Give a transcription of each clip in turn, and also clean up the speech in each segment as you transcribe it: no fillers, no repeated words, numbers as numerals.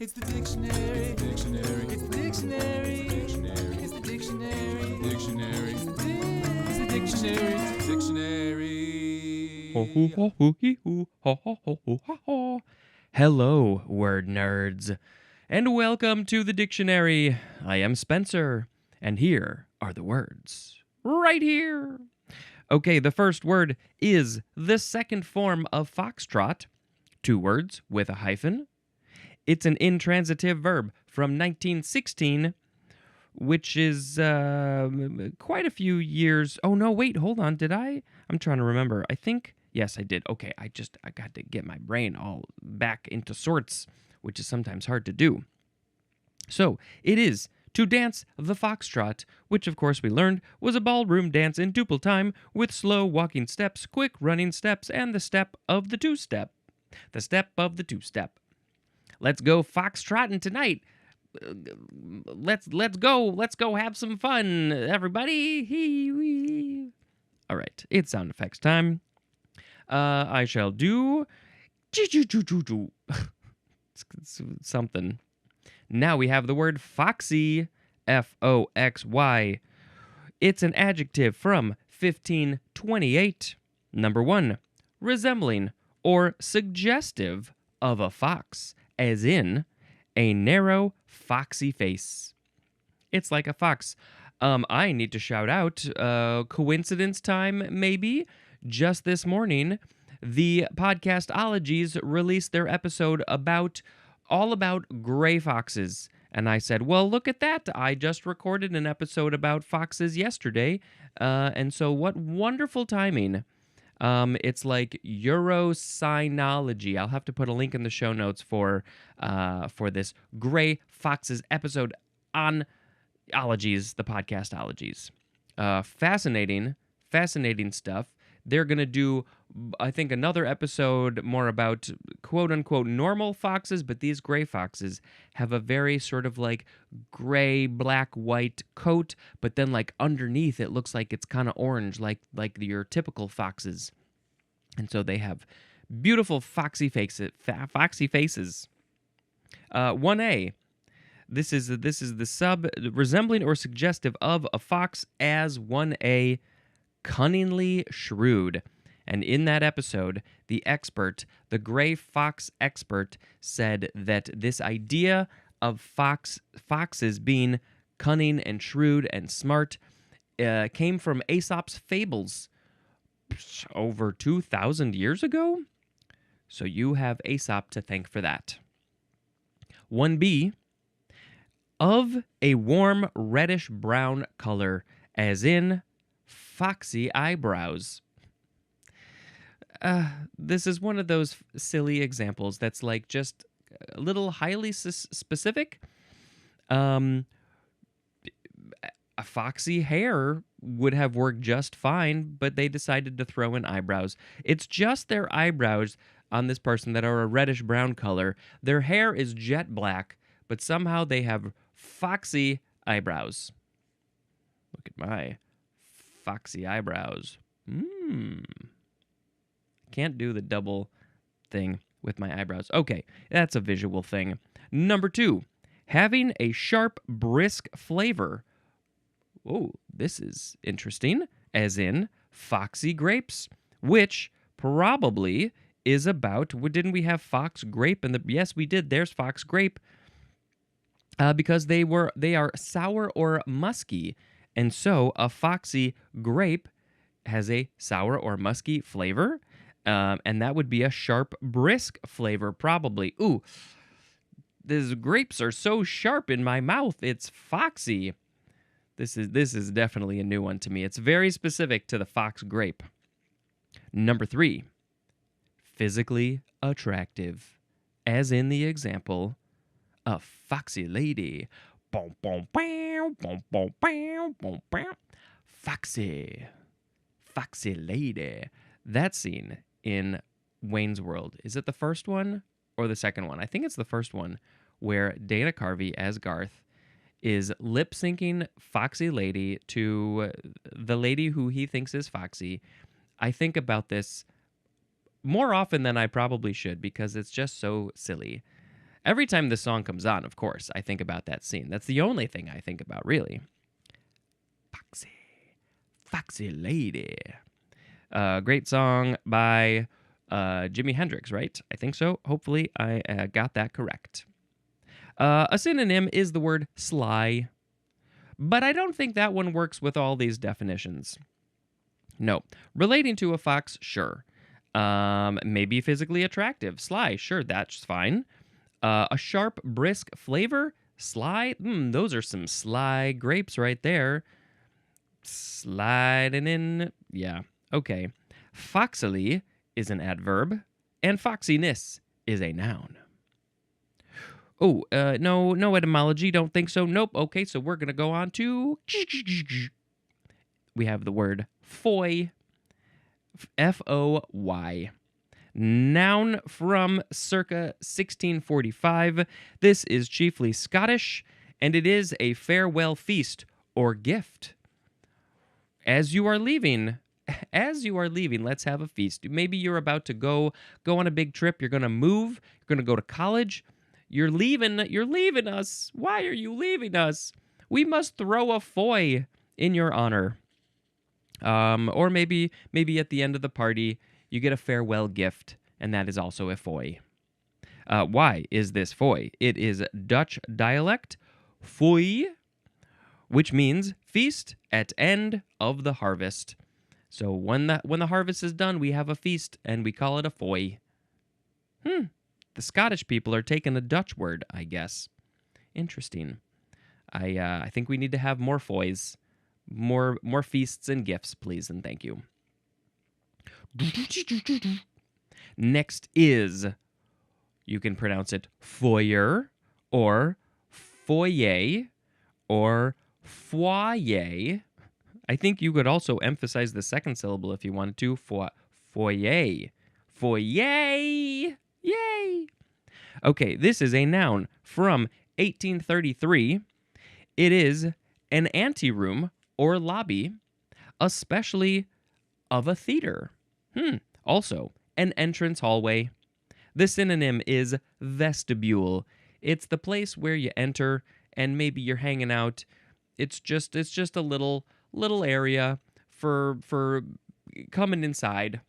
It's the dictionary. It's the dictionary. It's the dictionary. It's the dictionary. Dictionary. It's the dictionary. It's the dictionary. Ho, hoo, ho, hoo, hee, hoo, ho, ho, ho, hoo, ha, ha. Hello, word nerds, and welcome to the dictionary. I am Spencer, and here are the words. Right here. Okay, the first word is the second form of foxtrot. 2 words with a hyphen. It's an intransitive verb from 1916, which is quite a few years. Oh, no, wait, hold on. Did I? I'm trying to remember. I think, yes, I did. Okay, I got to get my brain all back into sorts, which is sometimes hard to do. So, it is to dance the foxtrot, which of course we learned was a ballroom dance in duple time with slow walking steps, quick running steps, and the step of the two-step. The step of the two-step. Let's go foxtrotting tonight. Let's go have some fun, everybody. Hee-wee. All right, it's sound effects time. I shall do something. Now we have the word foxy, Foxy. It's an adjective from 1528. Number 1, resembling or suggestive of a fox, as in a narrow, foxy face. It's like a fox. I need to shout out, coincidence time, maybe. Just this morning, the podcast Ologies released their episode all about gray foxes. And I said, well, look at that. I just recorded an episode about foxes yesterday. And so what wonderful timing. It's like Eurosinology. I'll have to put a link in the show notes for this Gray Foxes episode on Ologies, the podcast Ologies. Fascinating stuff. They're going to do, I think, another episode more about quote-unquote normal foxes, but these gray foxes have a very sort of like gray, black, white coat, but then like underneath it looks like it's kind of orange, like your typical foxes. And so they have beautiful foxy faces. 1A. This is the sub, resembling or suggestive of a fox as 1A, cunningly shrewd. And in that episode, the gray fox expert, said that this idea of foxes being cunning and shrewd and smart came from Aesop's fables over 2,000 years ago. So you have Aesop to thank for that. 1B, of a warm reddish-brown color, as in foxy eyebrows. This is one of those silly examples that's like just a little highly specific. A foxy hair would have worked just fine, but they decided to throw in eyebrows. It's just their eyebrows on this person that are a reddish-brown color. Their hair is jet black, but somehow they have foxy eyebrows. Look at my foxy eyebrows. Can't do the double thing with my eyebrows. Okay, that's a visual thing. Number 2, having a sharp, brisk flavor. Oh, this is interesting. As in foxy grapes, which probably is about, didn't we have fox grape? Yes, we did. There's fox grape. Because they are sour or musky. And so a foxy grape has a sour or musky flavor. And that would be a sharp, brisk flavor, probably. Ooh, these grapes are so sharp in my mouth. It's foxy. This is definitely a new one to me. It's very specific to the fox grape. Number 3, physically attractive. As in the example, a foxy lady. Boom, boom, boom, boom, boom, boom, boom, boom. Foxy lady. That scene in Wayne's World, is it the first one or the second one? I think it's the first one, where Dana Carvey as Garth is lip syncing foxy lady to the lady who he thinks is foxy. I think about this more often than I probably should because it's just so silly. Every time this song comes on, of course, I think about that scene. That's the only thing I think about, really. Foxy, Foxy Lady. Great song by Jimi Hendrix, right? I think so. Hopefully, I got that correct. A synonym is the word sly, but I don't think that one works with all these definitions. No. Relating to a fox, sure. Maybe physically attractive, sly, sure, that's fine. A sharp, brisk flavor, sly, those are some sly grapes right there. Sliding in, yeah, okay. Foxily is an adverb, and foxiness is a noun. Oh, no etymology, don't think so. Nope, okay, so we're going to go on to... We have the word foy, F-O-Y. Noun from circa 1645. This is chiefly Scottish, and it is a farewell feast or gift. As you are leaving, let's have a feast. Maybe you're about to go on a big trip. You're going to move. You're going to go to college. You're leaving us. Why are you leaving us? We must throw a foy in your honor. Or maybe at the end of the party, you get a farewell gift, and that is also a foy. Why is this foy? It is Dutch dialect, foy, which means feast at end of the harvest. So when the harvest is done, we have a feast, and we call it a foy. The Scottish people are taking a Dutch word, I guess. Interesting. I think we need to have more foys. More feasts and gifts, please, and thank you. Next is, you can pronounce it foyer, or foyer, or foyer. I think you could also emphasize the second syllable if you wanted to. Foyer. Foyer. Yay! Okay, this is a noun from 1833. It is an anteroom or lobby, especially of a theater. Also, an entrance hallway. The synonym is vestibule. It's the place where you enter and maybe you're hanging out. It's just a little area for coming inside.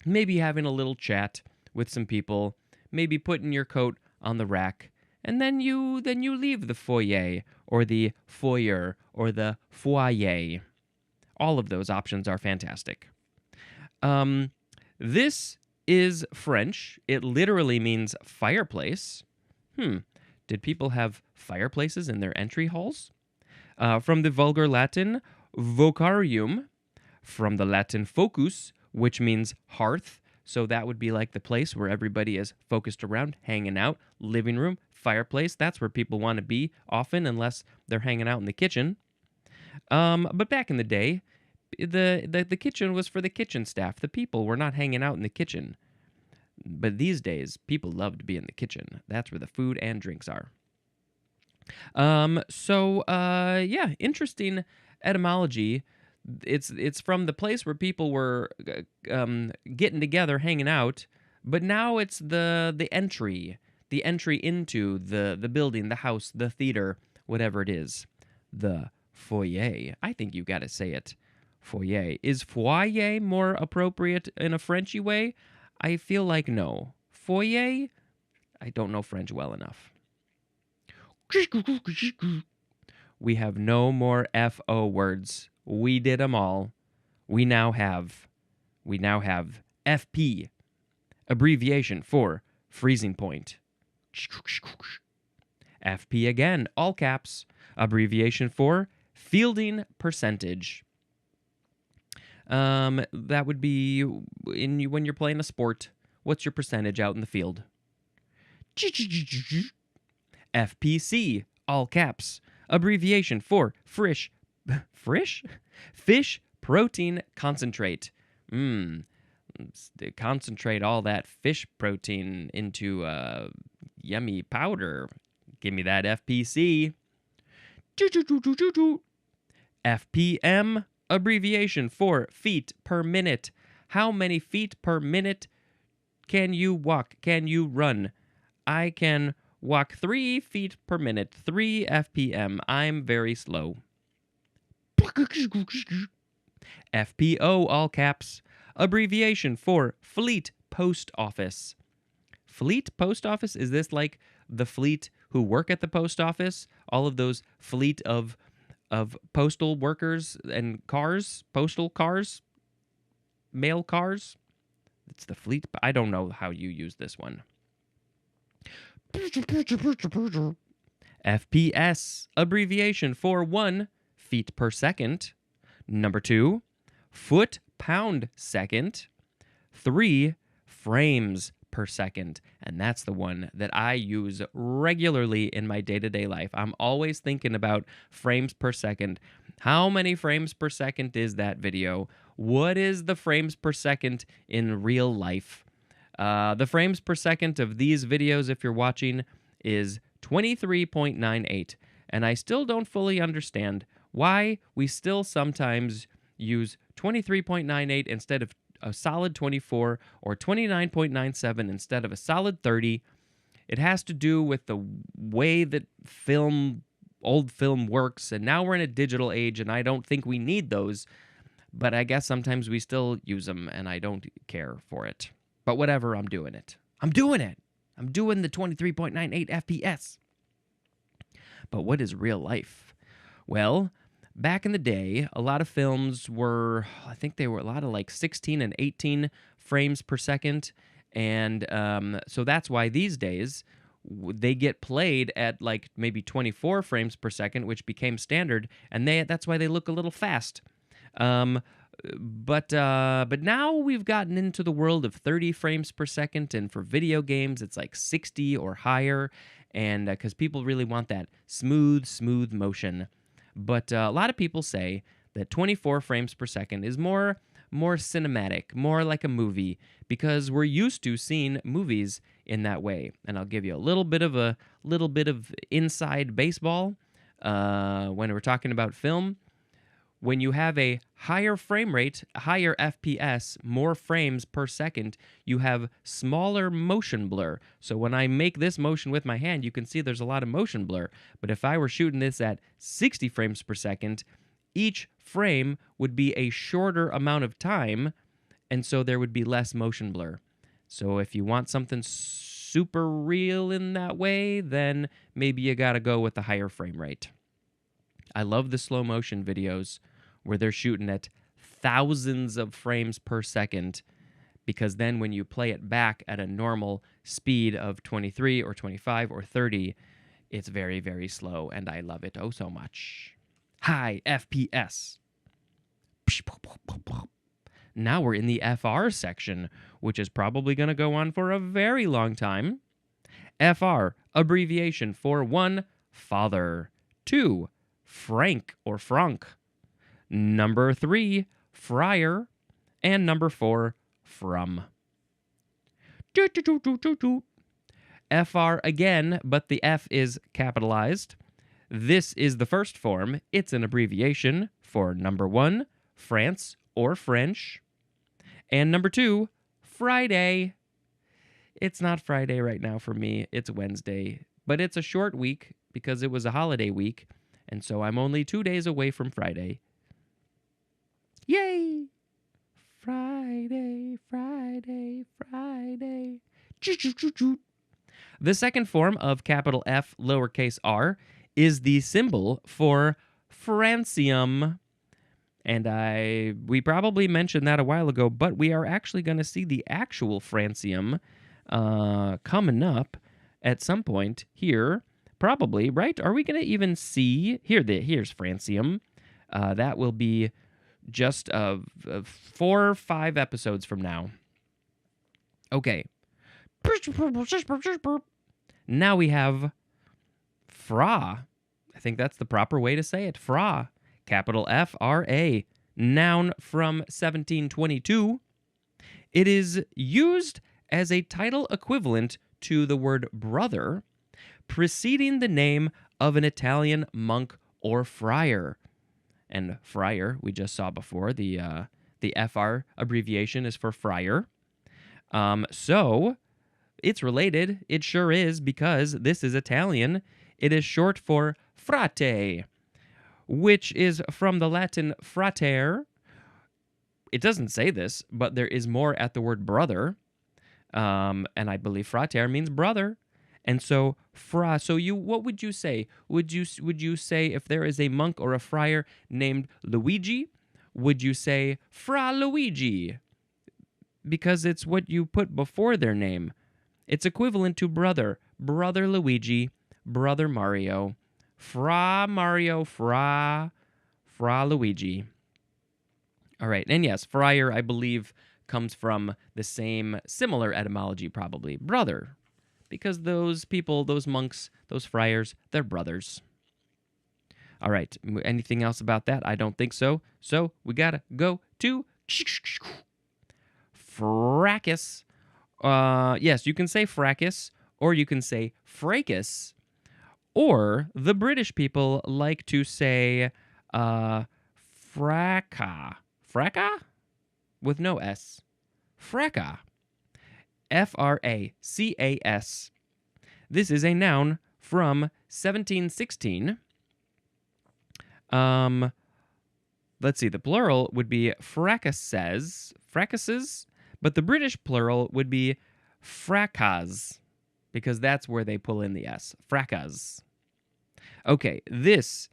Maybe having a little chat with some people, maybe putting your coat on the rack, and then you leave the foyer or the foyer or the foyer. All of those options are fantastic. This is French. It literally means fireplace. Did people have fireplaces in their entry halls? From the vulgar Latin, vocarium, from the Latin focus, which means hearth. So that would be like the place where everybody is focused around, hanging out, living room, fireplace. That's where people want to be often, unless they're hanging out in the kitchen. But back in the day, the kitchen was for the kitchen staff. The people were not hanging out in the kitchen. But these days, people love to be in the kitchen. That's where the food and drinks are. Interesting etymology. It's from the place where people were getting together, hanging out, but now it's the entry into the building, the house, the theater, whatever it is, the foyer. I think you got to say it, foyer. Is foyer more appropriate in a Frenchy way? I feel like no. Foyer? I don't know French well enough. We have no more FO words. We did them all. We now have FP, abbreviation for freezing point. FP again, all caps, abbreviation for fielding percentage. That would be when you're playing a sport. What's your percentage out in the field? FPC, all caps, abbreviation for fish protein concentrate. Concentrate all that fish protein into yummy powder. Give me that FPC. FPM, abbreviation for feet per minute. How many feet per minute can you walk? Can you run? I can walk 3 feet per minute, 3 FPM. I'm very slow. FPO, all caps, abbreviation for Fleet Post Office. Fleet Post Office? Is this like the fleet who work at the post office? All of those fleet of postal workers and cars, postal cars, mail cars? It's the fleet. I don't know how you use this one. FPS, abbreviation for 1 feet per second. Number 2, foot pound second. 3, frames per second. And that's the one that I use regularly in my day-to-day life. I'm always thinking about frames per second. How many frames per second is that video? What is the frames per second in real life? The frames per second of these videos, if you're watching, is 23.98. And I still don't fully understand why we still sometimes use 23.98 instead of a solid 24 or 29.97 instead of a solid 30. It has to do with the way that old film works, and now we're in a digital age, and I don't think we need those, but I guess sometimes we still use them, and I don't care for it. But whatever, I'm doing it. I'm doing the 23.98 FPS. But what is real life? Well, back in the day, a lot of films were, I think they were a lot of like 16 and 18 frames per second. And so that's why these days they get played at like maybe 24 frames per second, which became standard. And that's why they look a little fast. But now we've gotten into the world of 30 frames per second. And for video games, it's like 60 or higher. And because people really want that smooth motion. But a lot of people say that 24 frames per second is more cinematic, more like a movie, because we're used to seeing movies in that way. And I'll give you a little bit of inside baseball when we're talking about film. When you have a higher frame rate, higher FPS, more frames per second, you have smaller motion blur. So when I make this motion with my hand, you can see there's a lot of motion blur. But if I were shooting this at 60 frames per second, each frame would be a shorter amount of time, and so there would be less motion blur. So if you want something super real in that way, then maybe you gotta go with the higher frame rate. I love the slow motion videos where they're shooting at thousands of frames per second, because then when you play it back at a normal speed of 23 or 25 or 30, it's very, very slow, and I love it oh so much. High FPS. Now we're in the FR section, which is probably going to go on for a very long time. FR, abbreviation for 1, father. 2, Frank or Frank. Number 3, friar. And number 4, from. FR again, but the F is capitalized. This is the first form. It's an abbreviation for number 1, France or French. And number 2, Friday. It's not Friday right now for me. It's Wednesday. But it's a short week because it was a holiday week. And so I'm only 2 days away from Friday. Yay! Friday, Friday, Friday. The second form of capital F, lowercase r, is the symbol for francium. And we probably mentioned that a while ago, but we are actually going to see the actual francium coming up at some point here. Probably, right? Are we going to even see... Here's francium. That will be just 4 or 5 episodes from now. Okay. Now we have fra. I think that's the proper way to say it. Fra. Capital F-R-A. Noun from 1722. It is used as a title equivalent to the word brother, preceding the name of an Italian monk or friar. And friar, we just saw before, the FR abbreviation is for friar. So it's related. It sure is, because this is Italian. It is short for frate, which is from the Latin frater. It doesn't say this, but there is more at the word brother. And I believe frater means brother. And so what would you say? Would you say, if there is a monk or a friar named Luigi, would you say Fra Luigi? Because it's what you put before their name. It's equivalent to brother. Brother Luigi, brother Mario, Fra Mario, Fra Luigi. All right. And yes, friar, I believe, comes from the same similar etymology, probably. Brother. Because those people, those monks, those friars, they're brothers. All right. Anything else about that? I don't think so. So we got to go to fracas. Yes, you can say fracas, or you can say fracas, or the British people like to say fracas. Fracas? With no S. Fracas. Fracas. This is a noun from 1716. Let's see, the plural would be fracasses, but the British plural would be fracas, because that's where they pull in the S. Fracas. Okay, this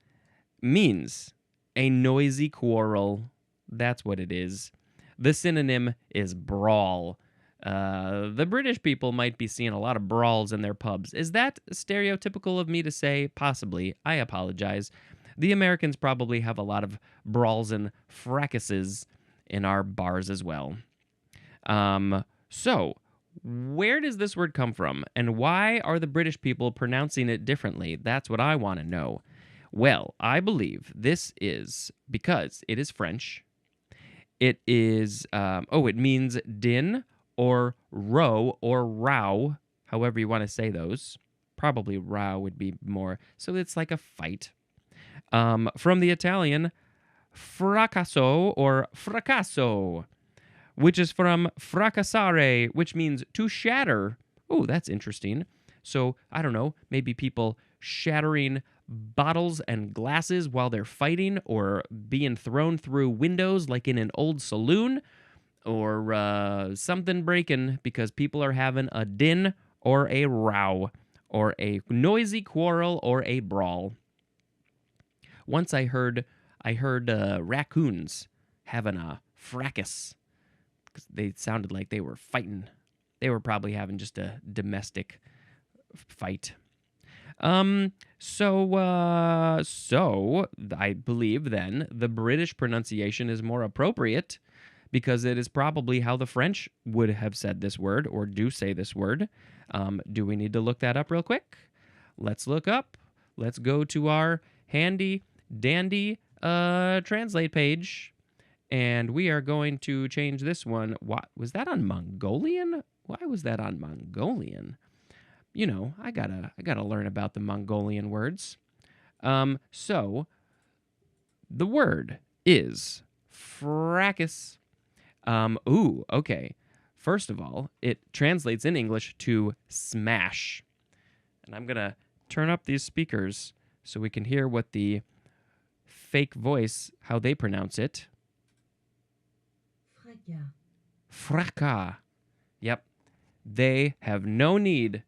means a noisy quarrel. That's what it is. The synonym is brawl. The British people might be seeing a lot of brawls in their pubs. Is that stereotypical of me to say? Possibly. I apologize. The Americans probably have a lot of brawls and fracases in our bars as well. So, where does this word come from? And why are the British people pronouncing it differently? That's what I want to know. Well, I believe this is because it is French. It is, it means din or row or row, however you want to say those. Probably row would be more, so it's like a fight. From the Italian, fracasso or fracasso, which is from fracassare, which means to shatter. Oh, that's interesting. So, I don't know, maybe people shattering bottles and glasses while they're fighting, or being thrown through windows like in an old saloon, or something breaking because people are having a din or a row or a noisy quarrel or a brawl. Once I heard raccoons having a fracas because they sounded like they were fighting. They were probably having just a domestic fight. So I believe then the British pronunciation is more appropriate, because it is probably how the French would have said this word, or do say this word. Do we need to look that up real quick? Let's look up. Let's go to our handy dandy translate page, and we are going to change this one. What was that on Mongolian? Why was that on Mongolian? You know, I gotta learn about the Mongolian words. So the word is fracas. Okay. First of all, it translates in English to smash. And I'm gonna turn up these speakers so we can hear what the fake voice, how they pronounce it. Fracas. Fracas. Yep. They have no need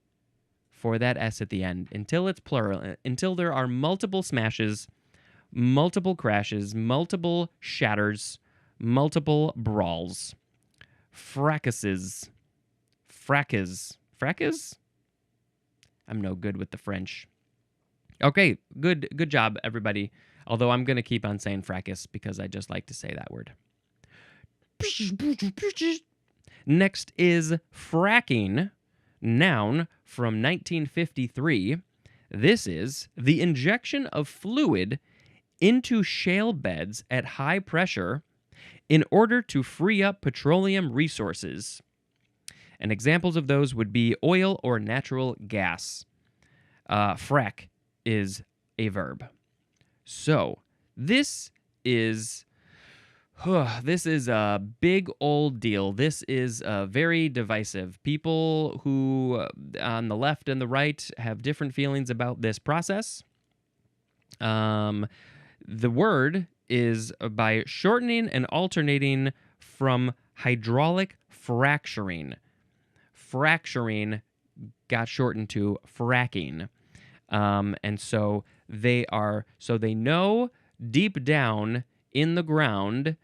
for that S at the end until it's plural, until there are multiple smashes, multiple crashes, multiple shatters, multiple brawls. Fracasses. Fracas. Fracas? I'm no good with the French. Okay, good job, everybody. Although I'm going to keep on saying fracas because I just like to say that word. Next is fracking, noun from 1953. This is the injection of fluid into shale beds at high pressure in order to free up petroleum resources. And examples of those would be oil or natural gas. Frack is a verb. So, this is This is a big old deal. This is very divisive. People who on the left and the right have different feelings about this process. The word is by shortening and alternating from hydraulic fracturing. Fracturing got shortened to fracking. And so they know deep down in the ground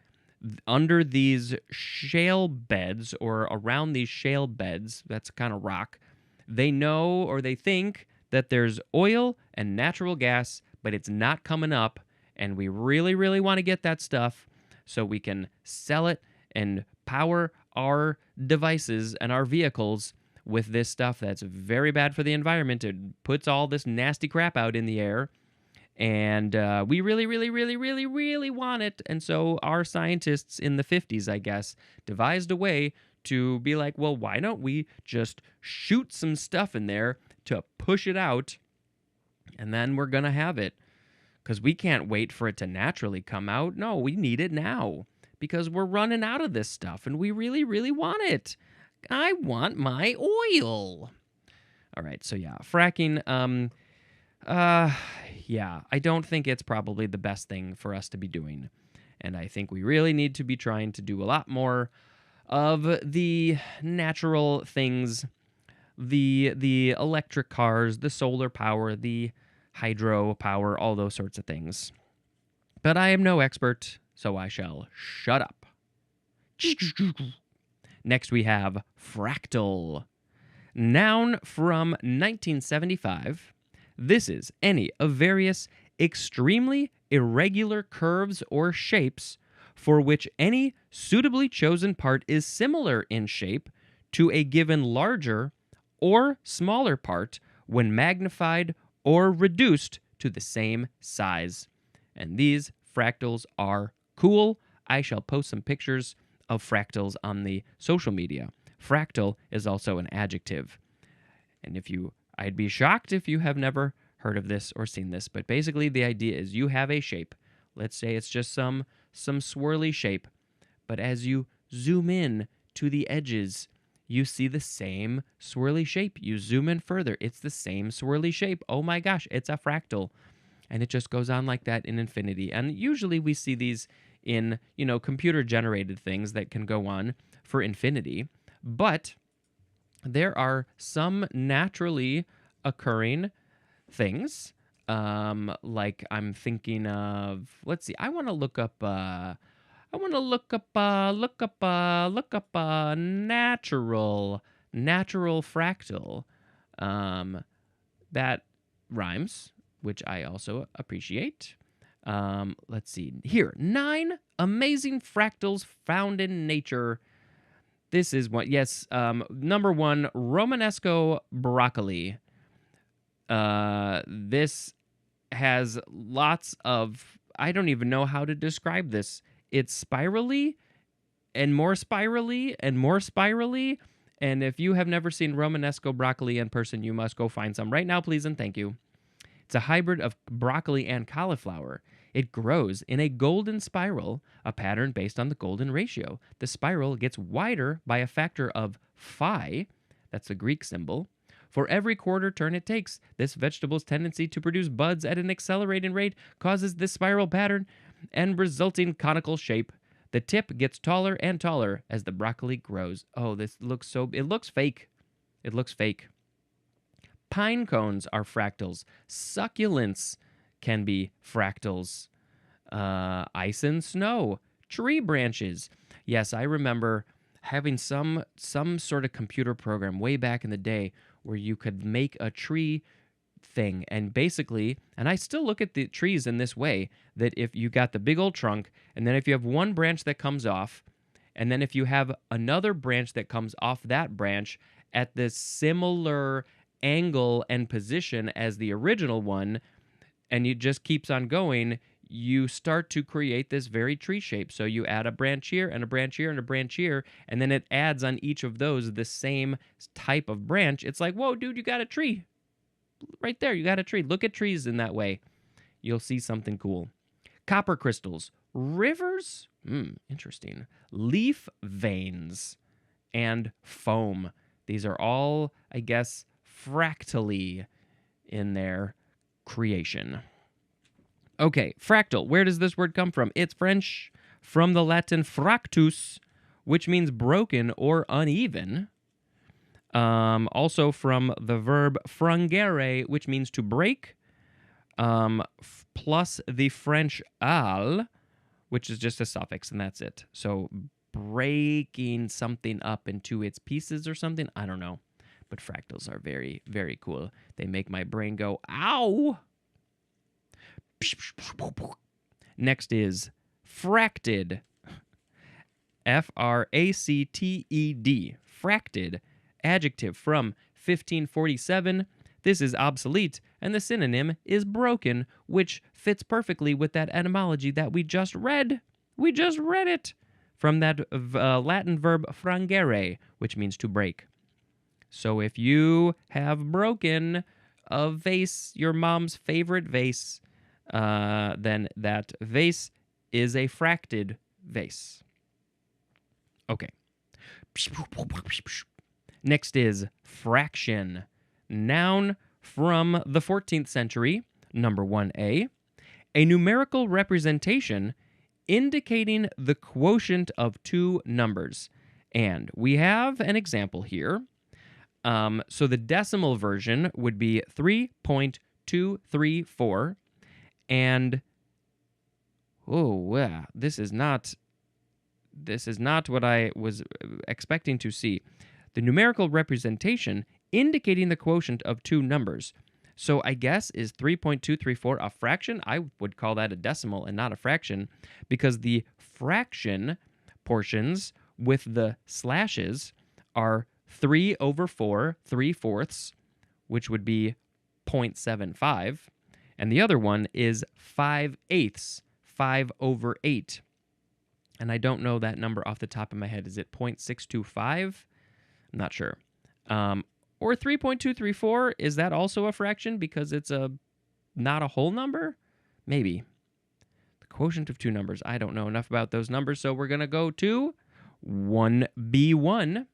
under these shale beds or around these shale beds, that's kind of rock, they know or they think that there's oil and natural gas, but it's not coming up, and we really, really want to get that stuff so we can sell it and power our devices and our vehicles with this stuff that's very bad for the environment. It puts all this nasty crap out in the air, and we really, really, really, really, really want it. And so our scientists in the 50s, I guess, devised a way to be like, well, why don't we just shoot some stuff in there to push it out, and then we're going to have it. Because we can't wait for it to naturally come out. No, we need it now because we're running out of this stuff, and we really, really want it. I want my oil. All right, so yeah, fracking, yeah, I don't think it's probably the best thing for us to be doing. And I think we really need to be trying to do a lot more of the natural things, the electric cars, the solar power, the hydro power, all those sorts of things. But I am no expert, so I shall shut up. Next we have fractal. Noun from 1975. This is any of various extremely irregular curves or shapes for which any suitably chosen part is similar in shape to a given larger or smaller part when magnified or reduced to the same size. And these fractals are cool. I shall post some pictures of fractals on the social media. Fractal is also an adjective. And I'd be shocked if you have never heard of this or seen this, but basically the idea is you have a shape. Let's say it's just some swirly shape, but as you zoom in to the edges, you see the same swirly shape. You zoom in further, it's the same swirly shape. Oh my gosh, it's a fractal. And it just goes on like that in infinity. And usually we see these in, computer-generated things that can go on for infinity. But there are some naturally occurring things, like I'm thinking of, let's see, I want to look up natural fractal. That rhymes, which I also appreciate. Let's see here. 9 amazing fractals found in nature. This is one. Yes. Number 1, Romanesco broccoli. This has lots of, I don't even know how to describe this. It's spirally and more spirally and more spirally. And if you have never seen Romanesco broccoli in person, you must go find some right now, please and thank you. It's a hybrid of broccoli and cauliflower. It grows in a golden spiral, a pattern based on the golden ratio. The spiral gets wider by a factor of phi, that's the Greek symbol, for every quarter turn it takes. This vegetable's tendency to produce buds at an accelerating rate causes this spiral pattern and resulting conical shape. The tip gets taller and taller as the broccoli grows. Oh, it looks fake. It looks fake. Pine cones are fractals. Succulents can be fractals. Ice and snow. Tree branches. Yes, I remember having some sort of computer program way back in the day where you could make a tree thing. And basically, and I still look at the trees in this way, that if you got the big old trunk, and then if you have one branch that comes off, and then if you have another branch that comes off that branch at this similar angle and position as the original one, and it just keeps on going, you start to create this very tree shape. So you add a branch here and a branch here and a branch here, and then it adds on each of those the same type of branch. It's like, whoa, dude, you got a tree. Right there, you got a tree. Look at trees in that way. You'll see something cool. Copper crystals, rivers, interesting, leaf veins, and foam. These are all, I guess, fractally in their creation. Okay, fractal. Where does this word come from? It's French, from the Latin fractus, which means broken or uneven. Also from the verb frangere, which means to break, plus the French al, which is just a suffix, and that's it. So breaking something up into its pieces or something. I don't know. But fractals are very, very cool. They make my brain go, ow! Next is fracted. Fracted. Fracted. Adjective from 1547. This is obsolete, and the synonym is broken, which fits perfectly with that etymology that we just read. We just read it from that Latin verb frangere, which means to break. So if you have broken a vase, your mom's favorite vase, then that vase is a fracted vase. Okay. Next is fraction. Noun from the 14th century, number 1A. A numerical representation indicating the quotient of two numbers. And we have an example here. So the decimal version would be 3.234. And this is not what I was expecting to see. The numerical representation indicating the quotient of two numbers. So I guess is 3.234 a fraction? I would call that a decimal and not a fraction, because the fraction portions with the slashes are 3 over 4, 3/4, which would be 0.75. And the other one is 5/8, 5 over 8. And I don't know that number off the top of my head. Is it 0.625? I'm not sure. Or 3.234, is that also a fraction because it's not a whole number? Maybe. The quotient of two numbers. I don't know enough about those numbers, so we're going to go to 1B1.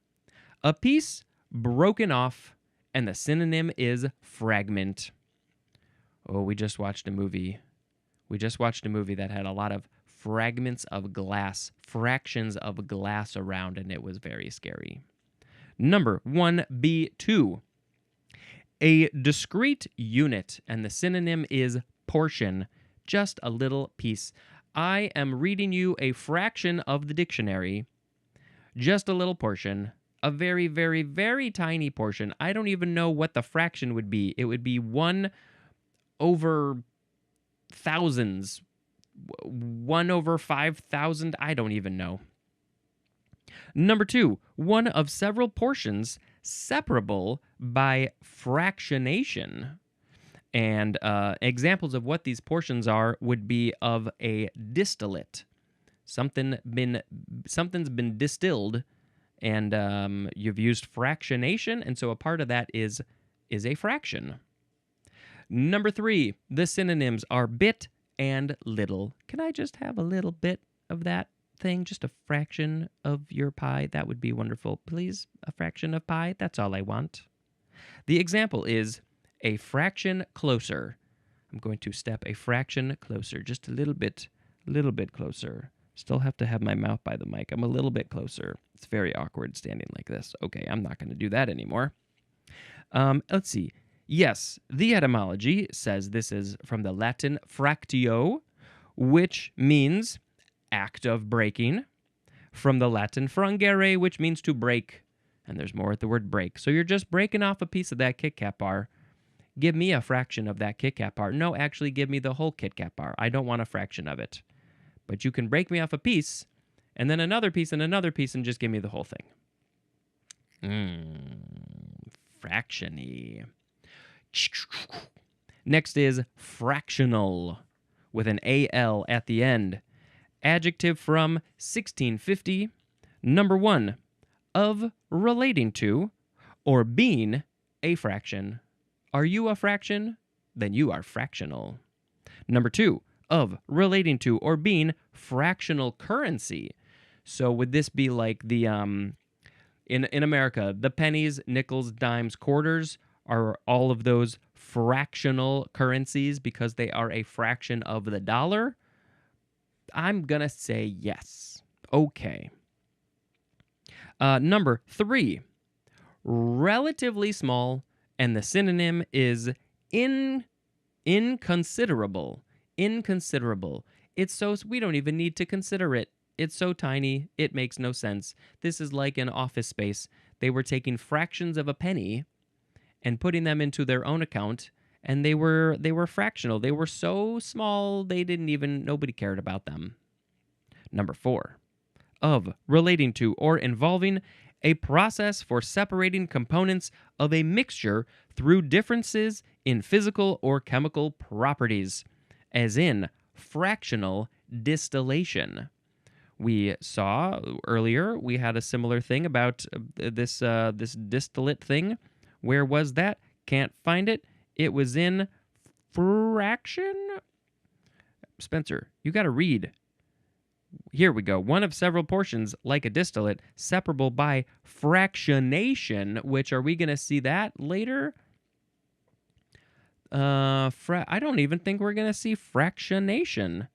A piece broken off, and the synonym is fragment. Oh, we just watched a movie. That had a lot of fragments of glass, fractions of glass around, and it was very scary. Number 1B2. A discrete unit, and the synonym is portion, just a little piece. I am reading you a fraction of the dictionary, just a little portion, a very, very, very tiny portion. I don't even know what the fraction would be. It would be 1 over thousands, 1 over 5,000. I don't even know. Number 2, one of several portions separable by fractionation. And examples of what these portions are would be of a distillate. Something's been distilled, and you've used fractionation, and so a part of that is a fraction. Number 3, the synonyms are bit and little. Can I just have a little bit of that thing? Just a fraction of your pie? That would be wonderful. Please, a fraction of pie? That's all I want. The example is a fraction closer. I'm going to step a fraction closer, just a little bit closer. Still have to have my mouth by the mic. I'm a little bit closer. It's very awkward standing like this. Okay, I'm not going to do that anymore. Let's see. Yes, the etymology says this is from the Latin fractio, which means act of breaking, from the Latin frangere, which means to break. And there's more at the word break. So you're just breaking off a piece of that Kit Kat bar. Give me a fraction of that Kit Kat bar. No, actually give me the whole Kit Kat bar. I don't want a fraction of it. But you can break me off a piece, and then another piece, and another piece, and just give me the whole thing. Fractiony. Next is fractional, with an AL at the end. Adjective from 1650. Number 1, of relating to or being a fraction. Are you a fraction? Then you are fractional. Number 2, of, relating to, or being fractional currency. So would this be like the in America, the pennies, nickels, dimes, quarters are all of those fractional currencies because they are a fraction of the dollar? I'm going to say yes. Okay. Number 3, relatively small, and the synonym is inconsiderable. Inconsiderable. It's so we don't even need to consider it. It's so tiny, it makes no sense. This is like an office space. They were taking fractions of a penny and putting them into their own account, and they were fractional. They were so small, nobody cared about them. Number 4, of, relating to, or involving a process for separating components of a mixture through differences in physical or chemical properties, as in fractional distillation. We saw earlier, we had a similar thing about this distillate thing. Where was that? Can't find it. It was in fraction? Spencer, you got to read. Here we go. One of several portions, like a distillate, separable by fractionation, which are we going to see that later? I don't even think we're going to see fractionation.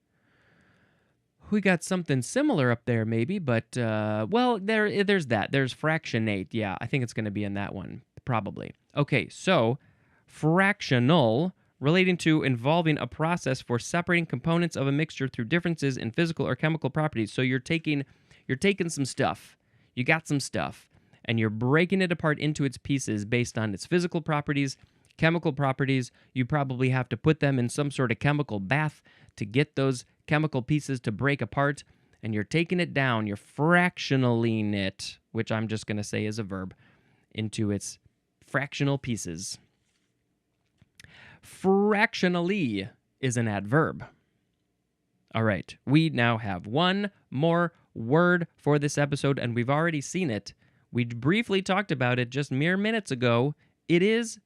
We got something similar up there maybe, but, there's that. There's fractionate. Yeah, I think it's going to be in that one, probably. Okay, so fractional, relating to, involving a process for separating components of a mixture through differences in physical or chemical properties. So you're taking some stuff. You got some stuff, and you're breaking it apart into its pieces based on its physical properties, chemical properties. You probably have to put them in some sort of chemical bath to get those chemical pieces to break apart, and you're taking it down, you're fractionaling it, which I'm just going to say is a verb, into its fractional pieces. Fractionally is an adverb. All right, we now have one more word for this episode, and we've already seen it. We briefly talked about it just mere minutes ago. It is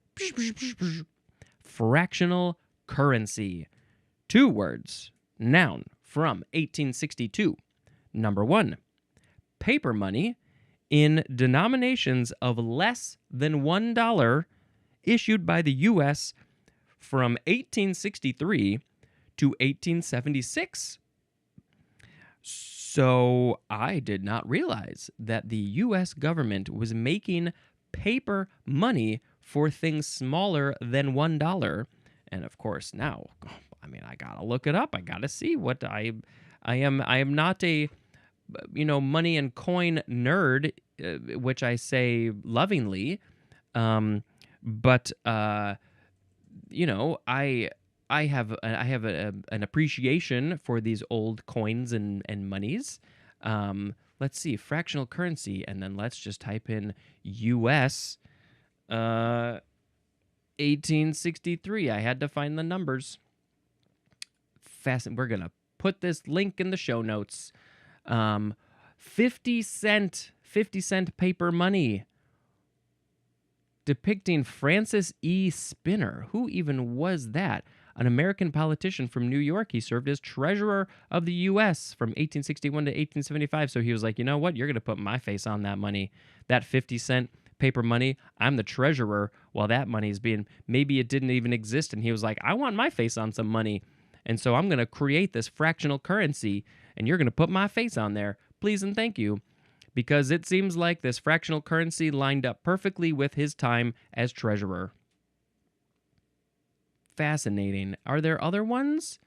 fractional currency. 2 words. Noun from 1862. Number 1, paper money in denominations of less than $1 issued by the U.S. from 1863 to 1876. So I did not realize that the U.S. government was making paper money for things smaller than $1. And of course, now, I gotta look it up. I gotta see what I am not a money and coin nerd, which I say lovingly, but I have an appreciation for these old coins and monies. Let's see, fractional currency, and then let's just type in U.S. 1863. I had to find the numbers. We're gonna put this link in the show notes. 50 cent paper money depicting Francis E. Spinner. Who even was that? An American politician from New York. He served as treasurer of the U.S. from 1861 to 1875. So he was like, you know what? You're going to put my face on that money. That 50-cent paper money. I'm the treasurer while that money is being, maybe it didn't even exist. And he was like, I want my face on some money. And so I'm going to create this fractional currency, and you're going to put my face on there. Please and thank you. Because it seems like this fractional currency lined up perfectly with his time as treasurer. Fascinating. Are there other ones?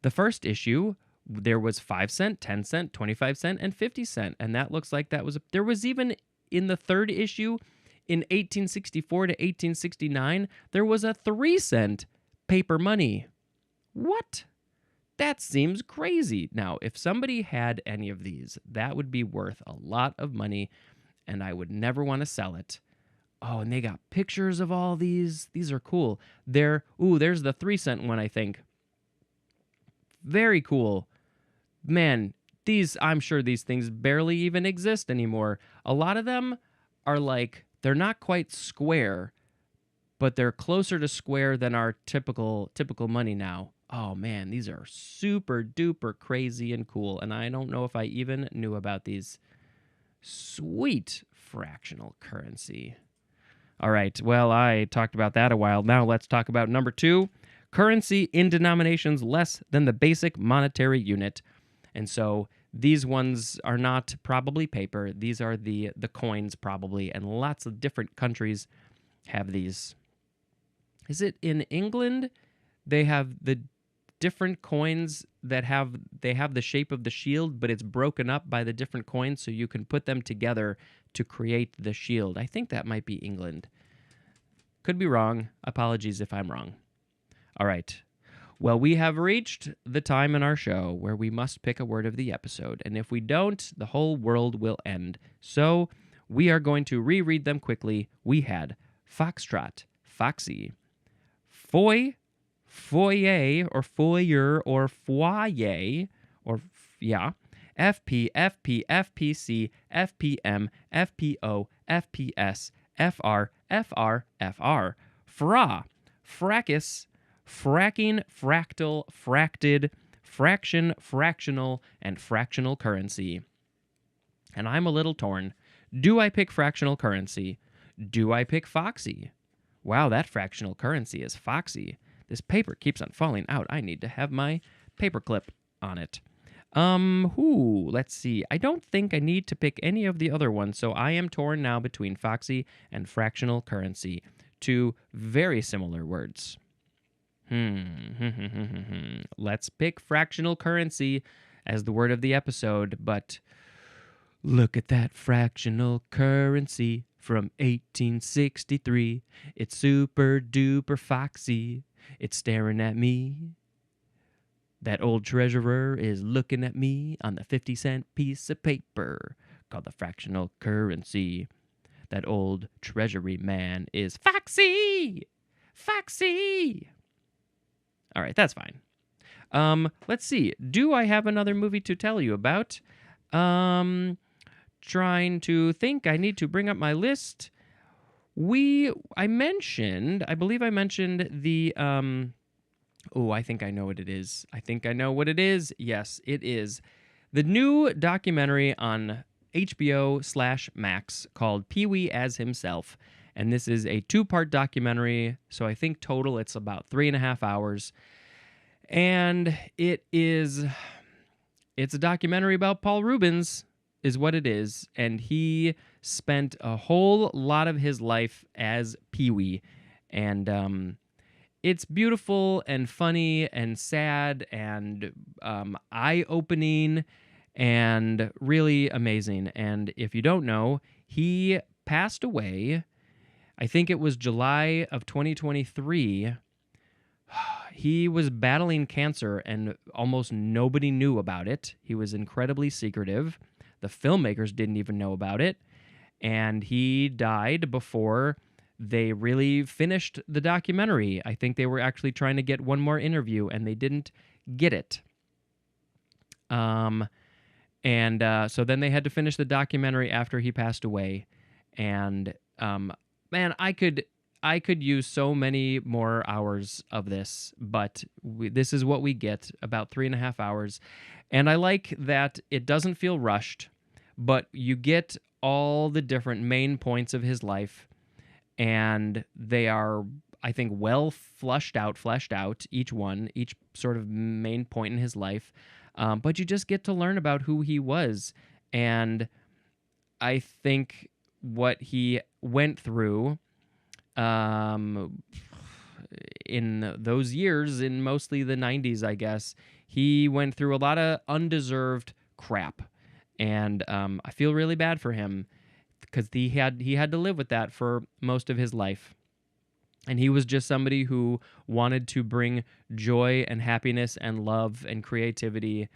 The first issue, there was 5 cent, 10 cent, 25 cent, and 50 cent. And that looks like that was, there was even in the third issue in 1864 to 1869, there was a 3 cent paper money. What? That seems crazy. Now, if somebody had any of these, that would be worth a lot of money, and I would never want to sell it. Oh, and they got pictures of all these. These are cool. There's the 3 cent one, I think. Very cool. Man, I'm sure these things barely even exist anymore. A lot of them are like, they're not quite square, but they're closer to square than our typical money now. Oh man, these are super duper crazy and cool, and I don't know if I even knew about these. Sweet fractional currency. All right, well, I talked about that a while. Now let's talk about number 2, currency in denominations less than the basic monetary unit. And so these ones are not probably paper. These are the coins probably, and lots of different countries have these. Is it in England? They have the different coins that have the shape of the shield, but it's broken up by the different coins, so you can put them together to create the shield. I think that might be England. Could be wrong. Apologies if I'm wrong. All right. Well, we have reached the time in our show where we must pick a word of the episode, and if we don't, the whole world will end. So we are going to reread them quickly. We had fox-trot, foxy, foy, foyer or foyer or foyer or FP, FP, FPC, FPM, FPO, FPS, FR, FR, FR, FRA, fracas, fracking, fractal, fracted, fraction, fractional, and fractional currency. And I'm a little torn. Do I pick fractional currency? Do I pick foxy? Wow, that fractional currency is foxy. This paper keeps on falling out. I need to have my paperclip on it. Let's see. I don't think I need to pick any of the other ones, so I am torn now between foxy and fractional currency. Two very similar words. Let's pick fractional currency as the word of the episode, but look at that fractional currency from 1863. It's super duper foxy. It's staring at me. That old treasurer is looking at me on the 50-cent piece of paper called the fractional currency. That old treasury man is foxy! Foxy! All right, that's fine. Let's see. Do I have another movie to tell you about? Trying to think. I need to bring up my list. I believe I mentioned the, I think I know what it is. Yes, it is the new documentary on HBO/Max called Pee-wee as Himself. And this is a 2-part documentary, so I think total it's about 3.5 hours. And it's a documentary about Paul Rubens, is what it is, and he spent a whole lot of his life as Pee-wee, and it's beautiful and funny and sad and eye-opening and really amazing. And if you don't know, he passed away, I think it was July of 2023. He was battling cancer and almost nobody knew about it. He was incredibly secretive. The filmmakers didn't even know about it. And he died before they really finished the documentary. I think they were actually trying to get one more interview, and they didn't get it. So then they had to finish the documentary after he passed away. And man, I could use so many more hours of this, but this is what we get, about 3.5 hours. And I like that it doesn't feel rushed, but you get all the different main points of his life, and they are, I think, well fleshed out, each sort of main point in his life. But you just get to learn about who he was. And I think what he went through in those years, in mostly the 90s, I guess, he went through a lot of undeserved crap. And I feel really bad for him because he had to live with that for most of his life. And he was just somebody who wanted to bring joy and happiness and love and creativity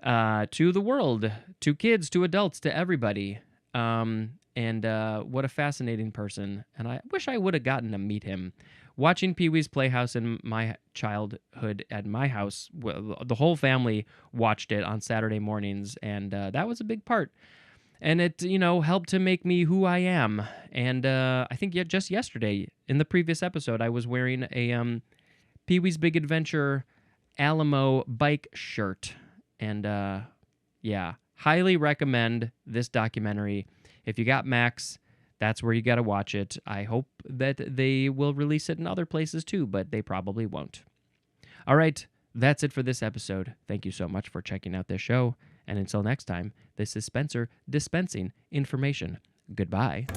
to the world, to kids, to adults, to everybody. And what a fascinating person. And I wish I would have gotten to meet him. Watching Pee-wee's Playhouse in my childhood at my house, the whole family watched it on Saturday mornings, and that was a big part. And it, helped to make me who I am. And I think just yesterday, in the previous episode, I was wearing a Pee-wee's Big Adventure Alamo bike shirt. And yeah, highly recommend this documentary. If you got Max, that's where you got to watch it. I hope that they will release it in other places too, but they probably won't. All right, that's it for this episode. Thank you so much for checking out this show. And until next time, this is Spencer dispensing information. Goodbye.